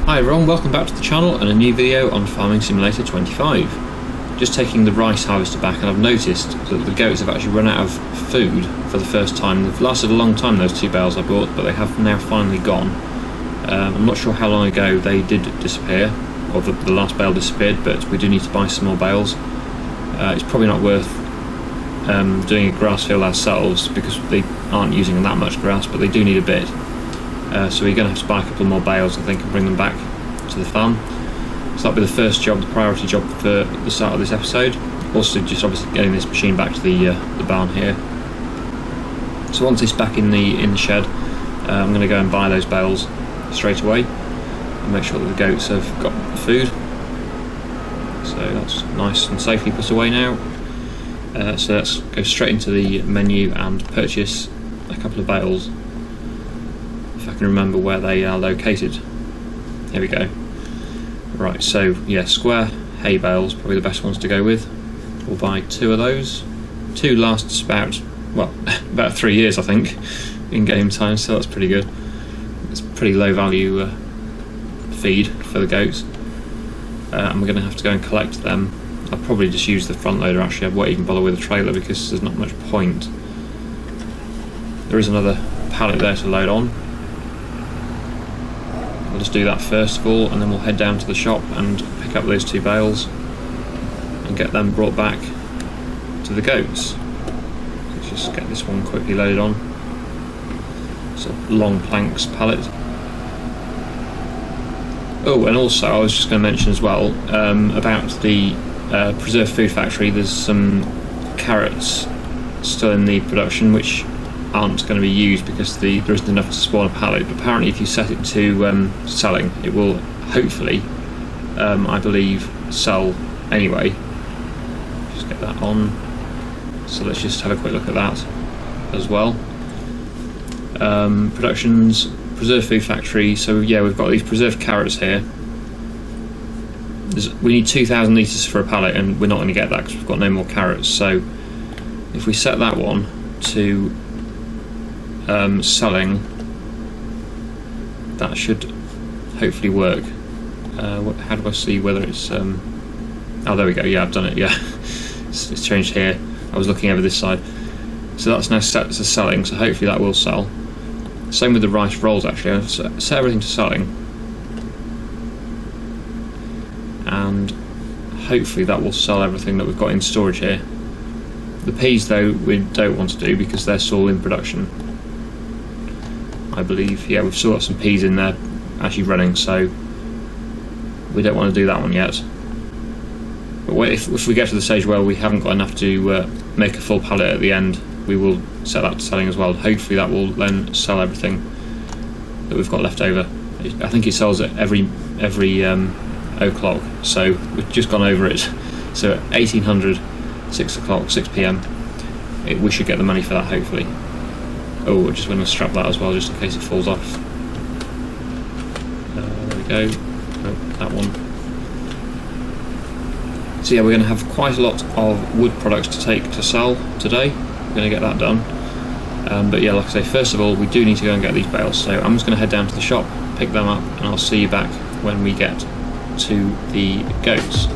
Hi everyone, welcome back to the channel and a new video on Farming Simulator 25. Just taking the rice harvester back, and I've noticed that the goats have actually run out of food for the first time. They've lasted a long time, those two bales I bought, but they have now finally gone. I'm not sure how long ago they did disappear, or the last bale disappeared, but we do need to buy some more bales. It's probably not worth doing a grass field ourselves because they aren't using that much grass, but they do need a bit. So we're going to have to buy a couple more bales, I think, and bring them back to the farm. So that'll be the first job, the priority job for the start of this episode. Also, just obviously getting this machine back to the barn here. So once it's back in the shed, I'm going to go and buy those bales straight away and make sure that the goats have got food. So that's nice and safely put away now. So let's go straight into the menu and purchase a couple of bales. I can remember where they are located. Here we go. Right, so yeah, square hay bales, probably the best ones to go with. We'll buy 2 of those. 2 lasts about 3 years, I think, in game time, so that's pretty good. It's pretty low value feed for the goats. And we're going to have to go and collect them. I'll probably just use the front loader actually, I won't even bother with a trailer because there's not much point. There is another pallet there to load on. We'll just do that first of all, and then we'll head down to the shop and pick up those 2 bales and get them brought back to the goats. Let's just get this one quickly loaded on. It's a long planks pallet. Oh, and also I was just going to mention as well about the preserved food factory. There's some carrots still in the production which aren't going to be used because there isn't enough to spawn a pallet, but apparently if you set it to selling, it will hopefully, I believe, sell anyway. Just get that on. So let's just have a quick look at that as well. Productions, preserved food factory. So yeah, we've got these preserved carrots here. We need 2,000 litres for a pallet, and we're not going to get that because we've got no more carrots. So if we set that one to selling, that should hopefully work. How do I see whether it's oh, there we go, yeah, I've done it, yeah. It's changed here. I was looking over this side. So that's now set to selling, so hopefully that will sell. Same with the rice rolls actually. I've set everything to selling, and hopefully that will sell everything that we've got in storage here. The peas though we don't want to do because they're still in production, I believe. Yeah, we've still got some peas in there actually running, so we don't want to do that one yet. But if we get to the stage where we haven't got enough to make a full pallet at the end, we will set that to selling as well. Hopefully that will then sell everything that we've got left over. I think it sells at every o'clock, so we've just gone over it. So at 1800, 6 o'clock, 6 PM, we should get the money for that hopefully. Oh, we're just going to strap that as well, just in case it falls off. There we go. Oh, that one. So yeah, we're going to have quite a lot of wood products to take to sell today. We're going to get that done. But yeah, like I say, first of all, we do need to go and get these bales. So I'm just going to head down to the shop, pick them up, and I'll see you back when we get to the goats.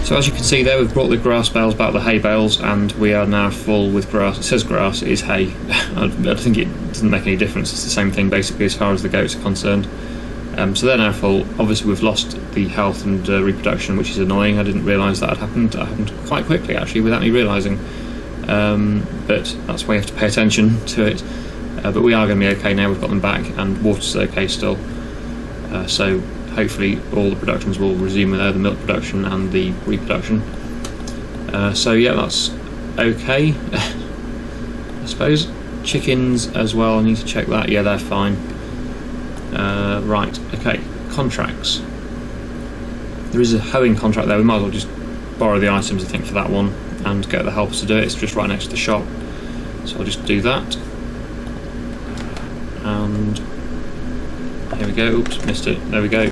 So as you can see there, we've brought the grass bales back, the hay bales, and we are now full with grass. It says grass, it is hay. I think it doesn't make any difference, it's the same thing basically as far as the goats are concerned. So they're now full. Obviously we've lost the health and reproduction, which is annoying. I didn't realise that had happened. That happened quite quickly actually, without me realising. But that's why you have to pay attention to it. but we are going to be okay now. We've got them back, and water's okay still. So hopefully all the productions will resume with the milk production and the reproduction. So yeah, that's okay. I suppose chickens as well. I need to check that. Yeah, they're fine. Right. Okay. Contracts. There is a hoeing contract there. We might as well just borrow the items, I think, for that one and get the helpers to do it. It's just right next to the shop, so I'll just do that. And here we go. Oops, missed it. There we go.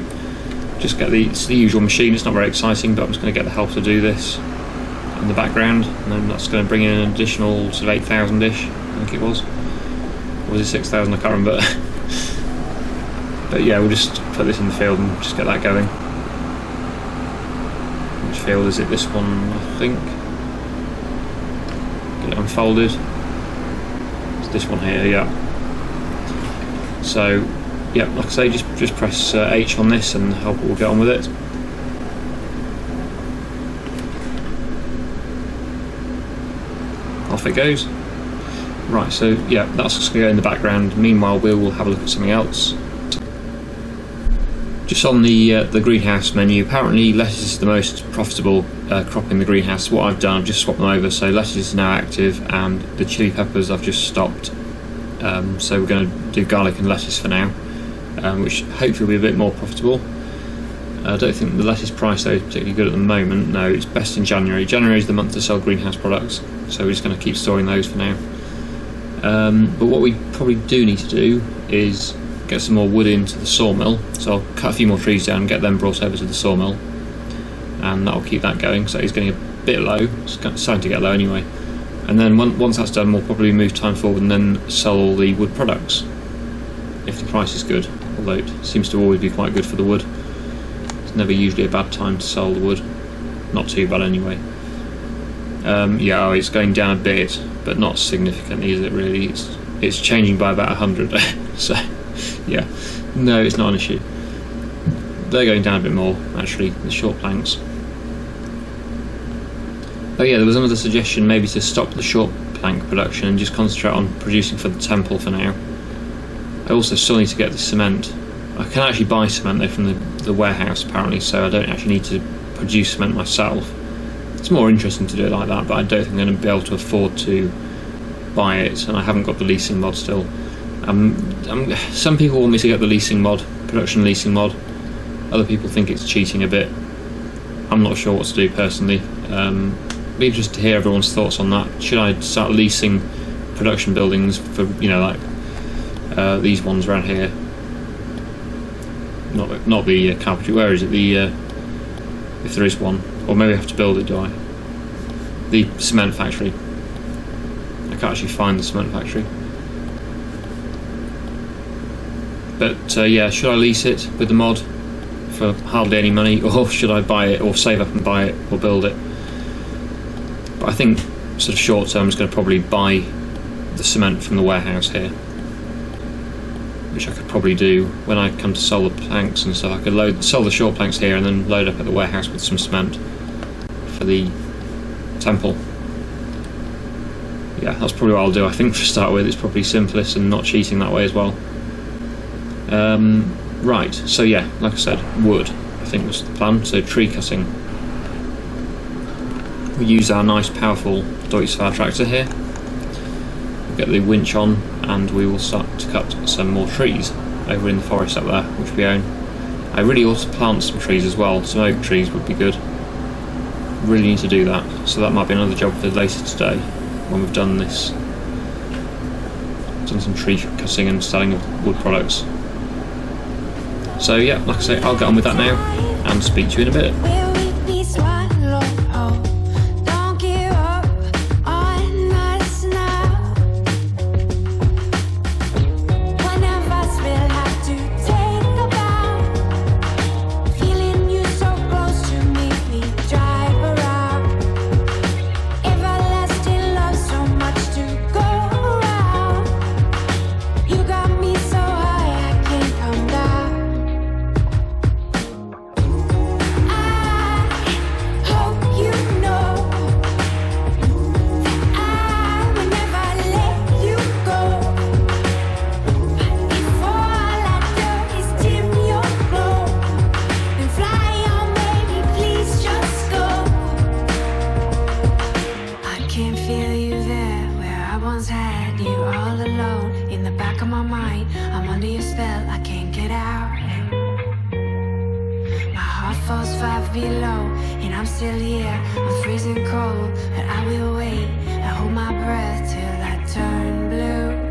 Just get it's the usual machine. It's not very exciting, but I'm just going to get the helper to do this in the background, and then that's going to bring in an additional sort of 8,000-ish, I think it was. Or was it 6,000? I can't remember. But yeah, we'll just put this in the field and just get that going. Which field is it? This one, I think. Get it unfolded. It's this one here, yeah. So, yeah, like I say, just press H on this and the helper will get on with it. Off it goes. Right, so yeah, that's just going to go in the background. Meanwhile, we'll have a look at something else. Just on the greenhouse menu, apparently lettuce is the most profitable crop in the greenhouse. What I've done, I've just swapped them over, so lettuce is now active, and the chili peppers I've just stopped. So we're going to do garlic and lettuce for now, which hopefully will be a bit more profitable. I don't think the lettuce price though is particularly good at the moment. No, it's best in January. January is the month to sell greenhouse products, so we're just going to keep storing those for now. But what we probably do need to do is get some more wood into the sawmill, so I'll cut a few more trees down and get them brought over to the sawmill, and that'll keep that going. So it's getting a bit low, it's starting to get low anyway, and then once that's done, we'll probably move time forward and then sell all the wood products if the price is good, although it seems to always be quite good for the wood. It's never usually a bad time to sell the wood, not too bad anyway. Yeah, it's going down a bit, but not significantly, is it really? It's changing by about 100. So yeah, no, it's not an issue. They're going down a bit more, actually, the short planks. Oh yeah, there was another suggestion, maybe to stop the short plank production and just concentrate on producing for the temple for now. I also still need to get the cement. I can actually buy cement though from the warehouse apparently, so I don't actually need to produce cement myself. It's more interesting to do it like that, but I don't think I'm going to be able to afford to buy it, and I haven't got the leasing mod still. Some people want me to get the leasing mod, production leasing mod. Other people think it's cheating a bit. I'm not sure what to do personally. Be interested to hear everyone's thoughts on that. Should I start leasing production buildings for, you know, like these ones around here? Not the carpentry. Where is it? If there is one, or maybe I have to build it. Do I? The cement factory. I can't actually find the cement factory. But yeah, should I lease it with the mod for hardly any money, or should I buy it, or save up and buy it, or build it? But I think sort of short term is going to probably buy the cement from the warehouse here, which I could probably do when I come to sell the planks and stuff. I could sell the short planks here and then load up at the warehouse with some cement for the temple. Yeah, that's probably what I'll do, I think, to start with. It's probably simplest and not cheating that way as well. Right, so yeah, like I said, wood, I think was the plan. So tree cutting. We use our nice powerful Deutz tractor here. We'll get the winch on and we will start to cut some more trees over in the forest up there, which we own. I really ought to plant some trees as well. Some oak trees would be good. Really need to do that, so that might be another job for later today when we've done this. Done some tree cutting and selling of wood products. So yeah, like I say, I'll get on with that now and speak to you in a bit. falls far below, and I'm still here, I'm freezing cold, but I will wait and hold my breath till I turn blue.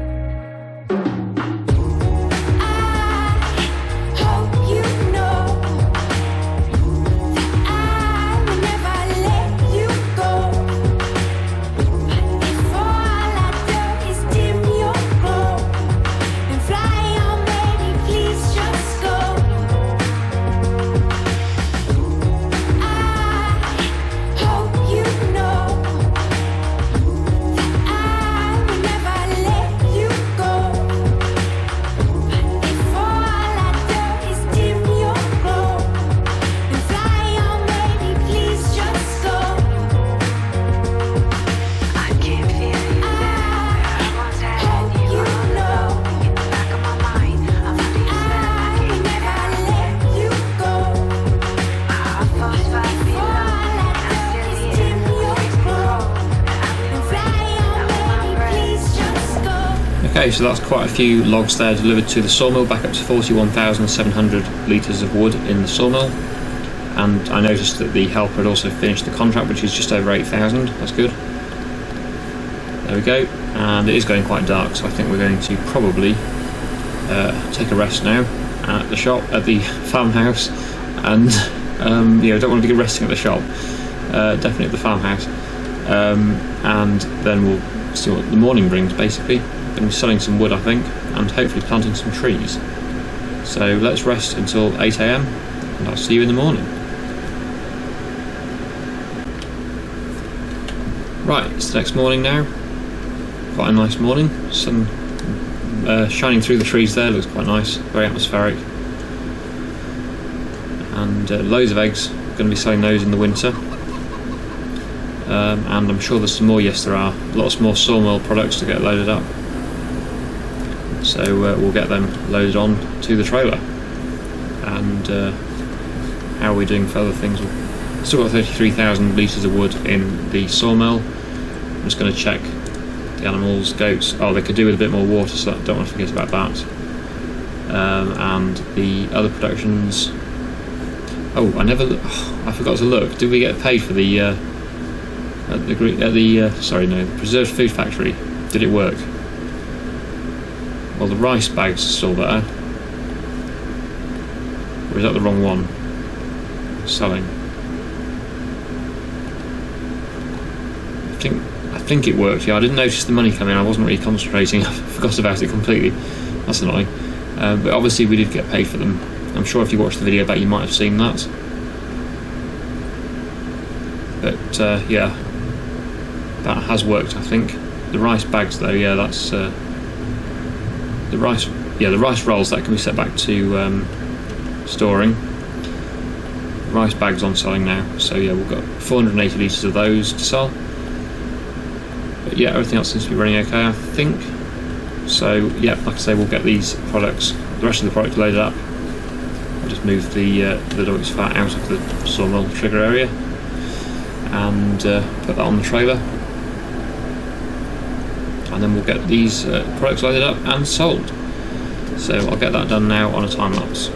Okay, so that's quite a few logs there delivered to the sawmill, back up to 41,700 litres of wood in the sawmill. And I noticed that the helper had also finished the contract, which is just over 8,000. That's good. There we go. And it is going quite dark, so I think we're going to probably take a rest now at the shop, at the farmhouse. And don't want to be resting at the shop. Definitely at the farmhouse. And then we'll see what the morning brings, basically. Going to be selling some wood, I think, and hopefully planting some trees. So let's rest until 8 AM, and I'll see you in the morning. Right, it's the next morning now. Quite a nice morning. Sun shining through the trees there, looks quite nice, very atmospheric. And loads of eggs, going to be selling those in the winter. And I'm sure there's some more, yes there are, lots more sawmill products to get loaded up. So we'll get them loaded on to the trailer. And how are we doing for other things? We've still got 33,000 litres of wood in the sawmill. I'm just going to check the animals, goats. Oh, they could do with a bit more water, so I don't want to forget about that. And the other productions. Oh, I forgot to look. Did we get paid for the the preserved food factory? Did it work? Well, the rice bags are still there. Or is that the wrong one? Selling. I think it worked. Yeah, I didn't notice the money come in. I wasn't really concentrating. I forgot about it completely. That's annoying. But obviously we did get paid for them. I'm sure if you watched the video back, you might have seen that. But yeah, that has worked, I think. The rice bags, though, yeah, that's the rice rolls that can be set back to storing. Rice bags on selling now, so yeah, we've got 480 litres of those to sell. But yeah, everything else seems to be running okay, I think. So yeah, like I say, we'll get these products, the rest of the product loaded up. I'll just move the dog's fat out of the sawmill trigger area and put that on the trailer. And then we'll get these products loaded up and sold. So I'll get that done now on a time lapse.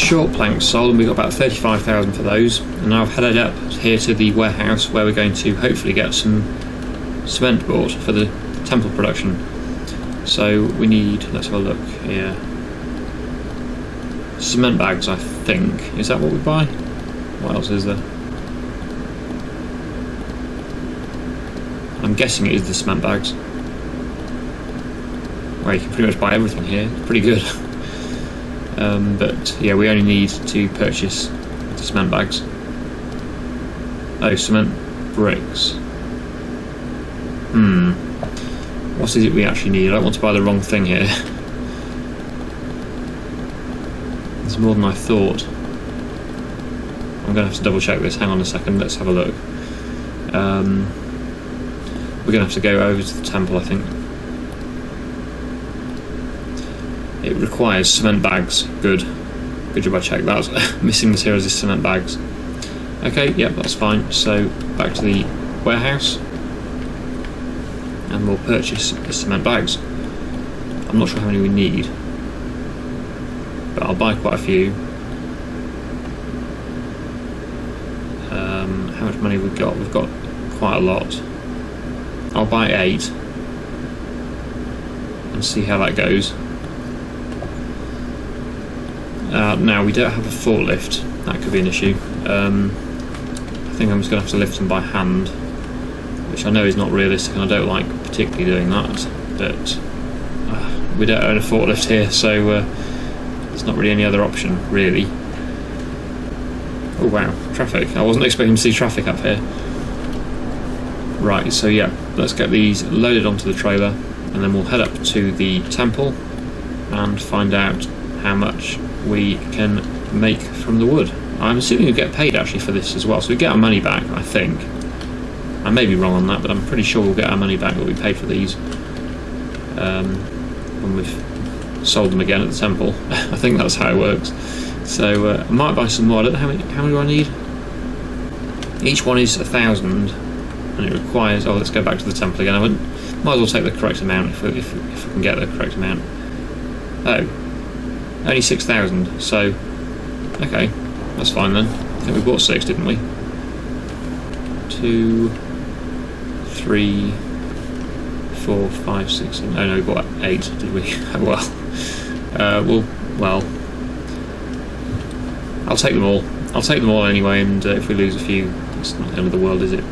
short planks sold, and we got about 35,000 for those. And now I've headed up here to the warehouse where we're going to hopefully get some cement bought for the temple production. So we need, let's have a look here, cement bags, I think. Is that what we buy? What else is there? I'm guessing it is the cement bags. Well, you can pretty much buy everything here. It's pretty good. But yeah, we only need to purchase the cement bags. Oh, cement bricks. What is it we actually need? I don't want to buy the wrong thing here. There's more than I thought. I'm going to have to double check this. Hang on a second, let's have a look. We're going to have to go over to the temple, I think. It requires cement bags. Good job I checked that. Missing materials is cement bags. Okay, yep, that's fine. So back to the warehouse and we'll purchase the cement bags. I'm not sure how many we need, but I'll buy quite a few. How much money have we got? We've got quite a lot. I'll buy 8 and see how that goes. Now we don't have a forklift. That could be an issue. I think I'm just going to have to lift them by hand, which I know is not realistic, and I don't like particularly doing that. But we don't own a forklift here, so there's not really any other option, really. Oh wow, traffic! I wasn't expecting to see traffic up here. Right, so yeah, let's get these loaded onto the trailer, and then we'll head up to the temple and find out how much we can make from the wood. I'm assuming we get paid actually for this as well, so we get our money back, I think. I may be wrong on that, but I'm pretty sure we'll get our money back that we paid for these when we've sold them again at the temple. I think that's how it works. So I might buy some more. I don't know how many do I need? Each one is 1,000, and it requires. Oh, let's go back to the temple again. Might as well take the correct amount if we can get the correct amount. Oh, only 6,000. So okay, that's fine then. I think we bought 6, didn't we? 2, 3, 4, 5, 6. Oh no, we bought 8, did we? Well, I'll take them all. I'll take them all anyway, and if we lose a few, it's not the end of the world, is it?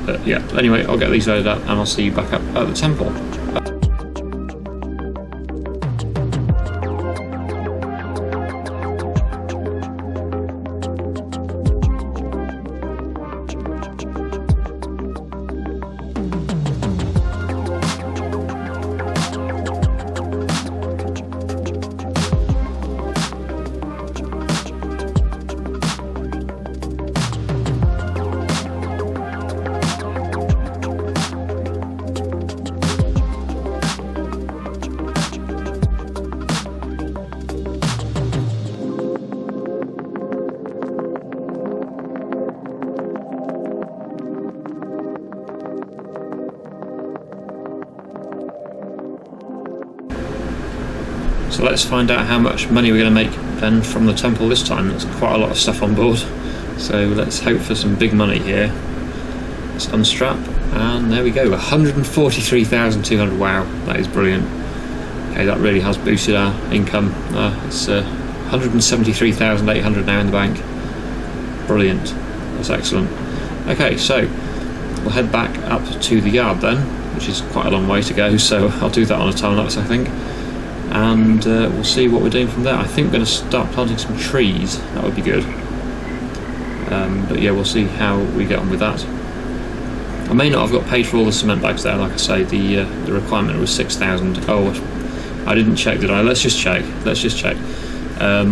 But yeah, anyway, I'll get these loaded up and I'll see you back up at the temple. So let's find out how much money we're going to make then from the temple this time. There's quite a lot of stuff on board, so let's hope for some big money here. Let's unstrap, and there we go, 143,200. Wow, that is brilliant. Okay, that really has boosted our income. It's 173,800 now in the bank. Brilliant, that's excellent. Okay, so we'll head back up to the yard then, which is quite a long way to go, so I'll do that on a time lapse, I think. And we'll see what we're doing from there. I think we're going to start planting some trees. That would be good. But yeah, we'll see how we get on with that. I may not have got paid for all the cement bags there. Like I say, the requirement was 6,000. Oh, I didn't check, did I? Let's just check. Let's just check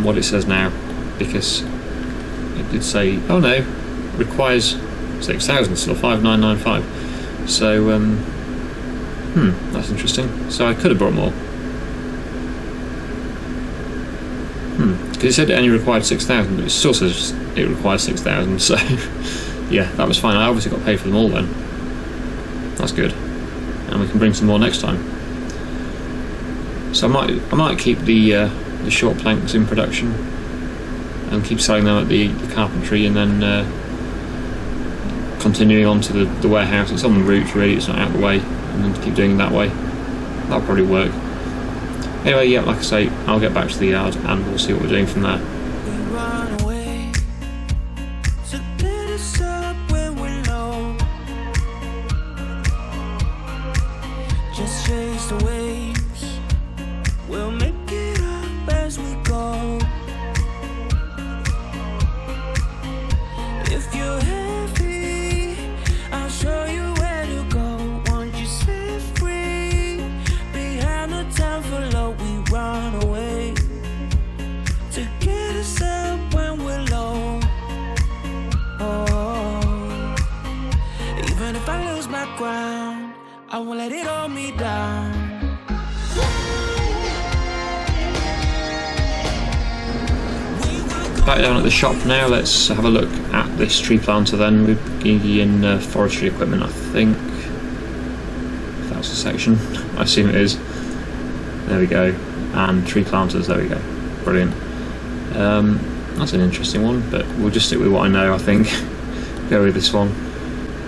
what it says now, because it did say, oh no, requires 6,000, still 5,995. So that's interesting. So I could have brought more. Because it said it only required 6,000, but it still says it requires 6,000, so yeah, that was fine. I obviously got paid for them all then. That's good. And we can bring some more next time. So I might keep the short planks in production. and keep selling them at the carpentry, and then continuing on to the warehouse. It's on the route really, it's not out of the way, and then keep doing it that way. That'll probably work. Anyway, yeah, like I say, I'll get back to the yard and we'll see what we're doing from there. I won't let it hold me down. Back down at the shop now, let's have a look at this tree planter then. We're in forestry equipment, I think. If that's the section, I assume it is. There we go. And tree planters, there we go. Brilliant. That's an interesting one, but we'll just stick with what I know, I think. Go with this one.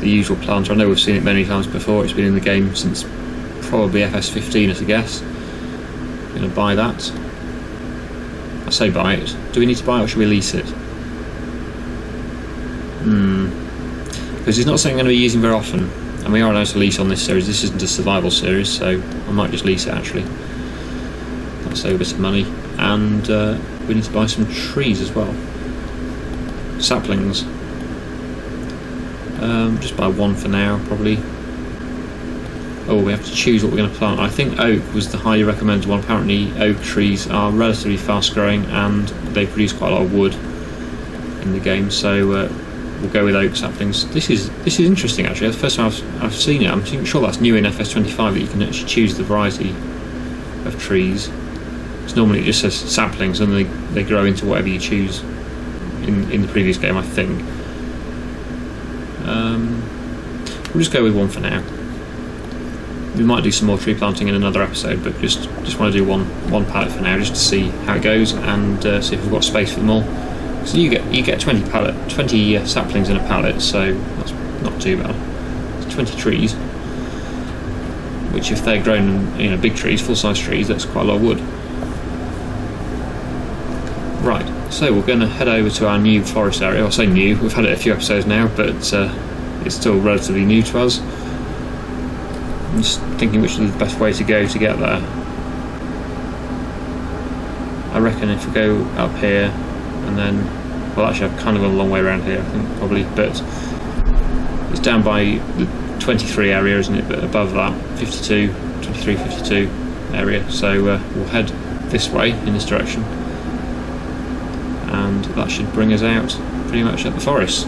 The usual planter. I know we've seen it many times before. It's been in the game since probably FS15 as a guess. I'm going to buy that. I say buy it. Do we need to buy it or should we lease it? Because it's not something I'm going to be using very often, and we are allowed to lease on this series. This isn't a survival series, so I might just lease it actually. That'll save a bit of money. And we need to buy some trees as well. Saplings. Just buy one for now, probably. Oh, we have to choose what we're going to plant. I think oak was the highly recommended one. Apparently oak trees are relatively fast growing and they produce quite a lot of wood in the game, so we'll go with oak saplings. This is interesting actually. That's the first time I've seen it. I'm sure that's new in FS25 that you can actually choose the variety of trees. Because normally it just says saplings and they grow into whatever you choose in the previous game, I think. We'll just go with one for now. We might do some more tree planting in another episode, but just want to do one pallet for now, just to see how it goes and see if we've got space for them all. So you get 20 saplings in a pallet, so that's not too bad. It's 20 trees, which if they're grown, big trees, full-size trees, that's quite a lot of wood. Right, so we're going to head over to our new forest area. I'll say new, we've had it a few episodes now, but it's still relatively new to us. I'm just thinking which is the best way to go to get there. I reckon if we go up here and then, well actually I've kind of gone a long way around here I think probably, but it's down by the 23 area, isn't it, but above that 52, 23, 52 area, so we'll head this way in this direction and that should bring us out pretty much at the forest.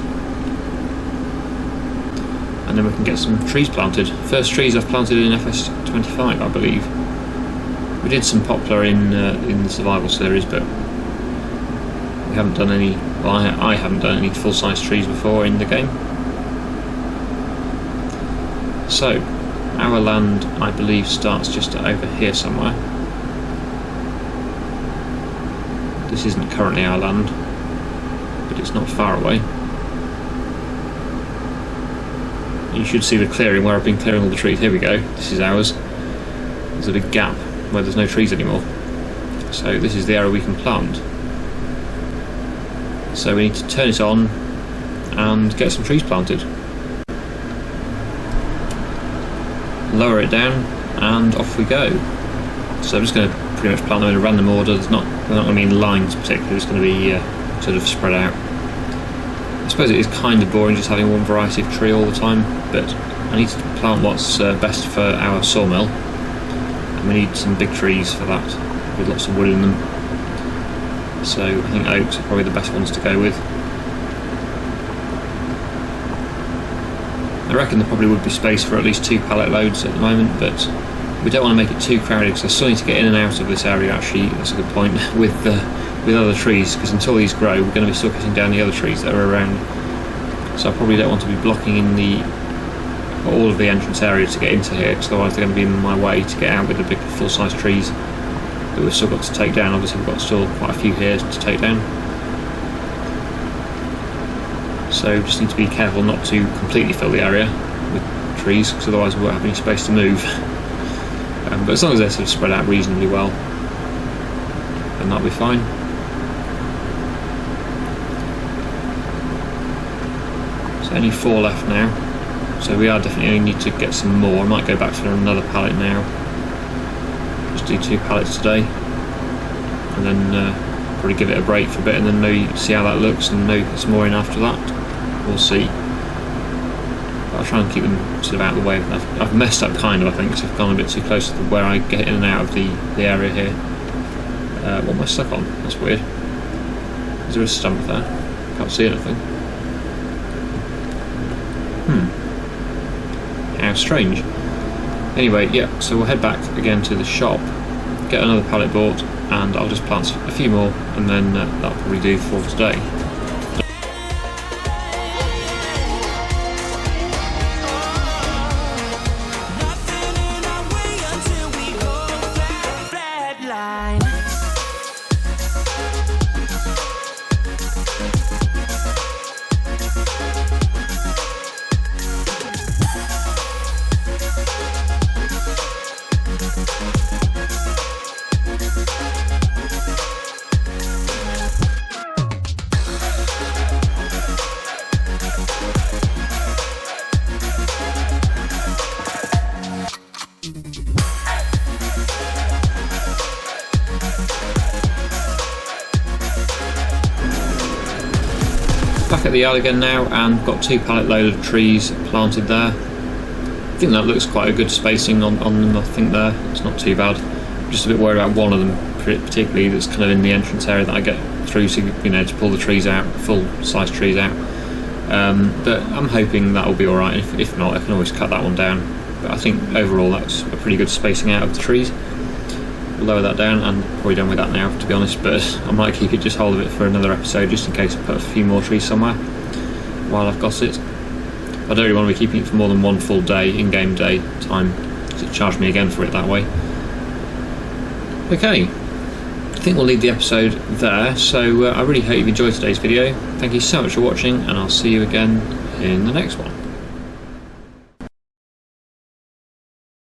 And then we can get some trees planted. First trees I've planted in FS25, I believe. We did some poplar in the survival series, but we haven't done any. Well, I haven't done any full-size trees before in the game. So, our land, I believe, starts just over here somewhere. This isn't currently our land, but it's not far away. You should see the clearing where I've been clearing all the trees. Here we go, this is ours. There's a big gap where there's no trees anymore. So this is the area we can plant. So we need to turn it on and get some trees planted. Lower it down and off we go. So I'm just going to pretty much plant them in a random order. They're not going to be in lines particularly, it's going to be sort of spread out. I suppose it is kind of boring just having one variety of tree all the time, but I need to plant what's best for our sawmill, and we need some big trees for that, with lots of wood in them. So I think oaks are probably the best ones to go with. I reckon there probably would be space for at least 2 pallet loads at the moment, but we don't want to make it too crowded because I still need to get in and out of this area actually, that's a good point, with other trees, because until these grow we're going to be still cutting down the other trees that are around. So I probably don't want to be blocking in all of the entrance area to get into here, because otherwise they're going to be in my way to get out with the big full-size trees that we've still got to take down. Obviously we've got still quite a few here to take down. so just need to be careful not to completely fill the area with trees, because otherwise we won't have any space to move. But as long as they're sort of spread out reasonably well, then that'll be fine. So only 4 left now, so we are definitely going to need to get some more. I might go back for another pallet now, just do 2 pallets today, and then probably give it a break for a bit, and then maybe see how that looks and maybe put some more in after that. We'll see. But I'll try and keep them sort of out of the way. I've messed up kind of, I think, because I've gone a bit too close to where I get in and out of the area here. What am I stuck on? That's weird. Is there a stump there? Can't see anything. How strange. Anyway, yeah, so we'll head back again to the shop, get another pallet bought, and I'll just plant a few more, and then that'll probably do for today. Back at the yard again now, and got 2 pallet load of trees planted there. I think that looks quite a good spacing on them, I think there. It's not too bad. I'm just a bit worried about one of them particularly that's kind of in the entrance area that I get through to, you know, to pull the trees out, full size trees out. But I'm hoping that'll be alright. If not, I can always cut that one down. But I think overall that's a pretty good spacing out of the trees. We'll lower that down, and probably done with that now, to be honest, but I might keep it, just hold of it for another episode, just in case I put a few more trees somewhere while I've got it. I don't really want to be keeping it for more than 1 full day, in-game day time, because it charged me again for it that way. Okay, I think we'll leave the episode there, so I really hope you've enjoyed today's video. Thank you so much for watching, and I'll see you again in the next one.